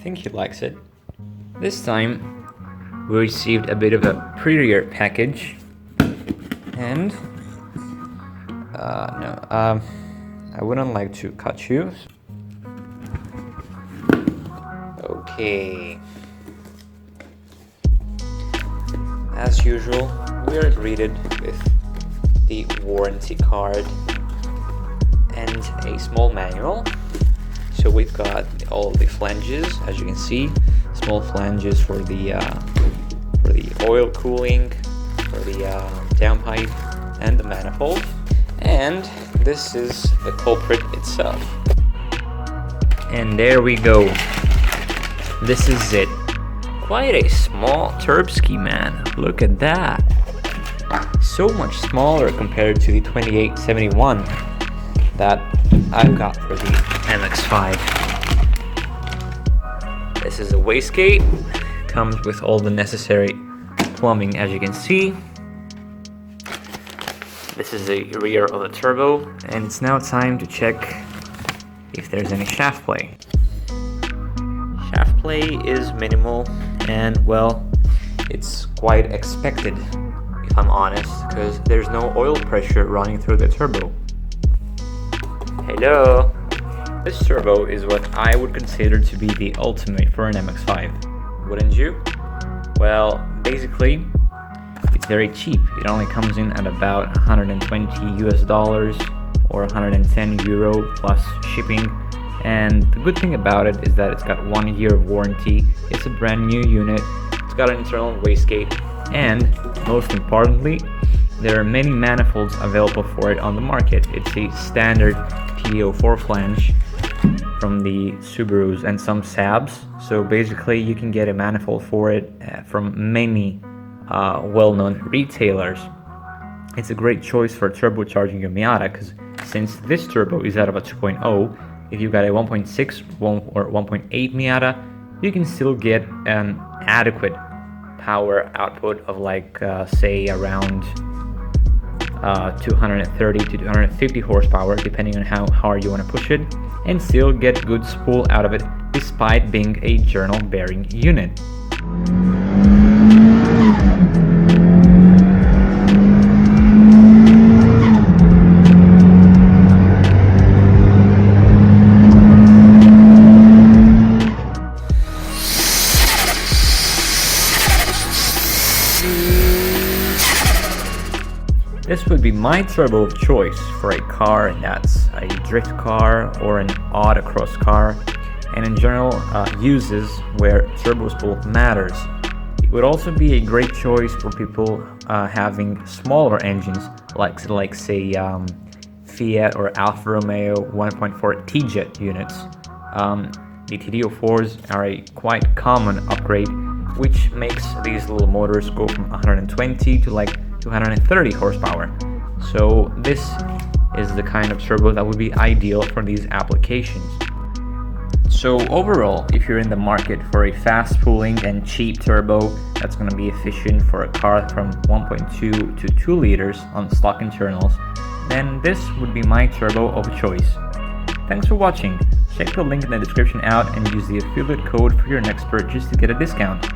think he likes it. This time we received a bit of a prettier package, and I wouldn't like to cut you. Okay. As usual, we are greeted with the warranty card and a small manual. So we've got all the flanges, as you can see, small flanges for the oil cooling, for the downpipe, and the manifold. And this is the culprit itself. And there we go. This is it. Quite a small Turbski, man. Look at that. So much smaller compared to the 2871 that I've got for the MX-5. This is a wastegate. Comes with all the necessary plumbing, as you can see. This is the rear of the turbo, and it's now time to check if there's any shaft play. Shaft play is minimal, and well, it's quite expected, if I'm honest, because there's no oil pressure running through the turbo. Hello! This turbo is what I would consider to be the ultimate for an MX-5, wouldn't you? Well, basically, it's very cheap. It only comes in at about $120 US or 110 euro plus shipping. And the good thing about it is that it's got 1 year of warranty. It's a brand new unit. It's got an internal wastegate, and most importantly, there are many manifolds available for it on the market. It's a standard TD04 flange from the Subarus and some Saabs. So basically, you can get a manifold for it from many well-known retailers. It's a great choice for turbocharging your Miata, because since this turbo is out of a 2.0, if you've got a 1.6 or 1.8 Miata, you can still get an adequate power output of say around 230 to 250 horsepower, depending on how hard you want to push it, and still get good spool out of it despite being a journal bearing unit. This would be my turbo of choice for a car that's a drift car or an autocross car, and in general uses where turbo spool matters. It would also be a great choice for people having smaller engines, like say Fiat or Alfa Romeo 1.4 T-Jet units. The TD04s are a quite common upgrade, which makes these little motors go from 120 to 230 horsepower. So this is the kind of turbo that would be ideal for these applications. So overall, if you're in the market for a fast pooling and cheap turbo that's going to be efficient for a car from 1.2 to 2 liters on stock internals, then this would be my turbo of choice. Thanks for watching. Check the link in the description out and use the affiliate code for your next purchase to get a discount.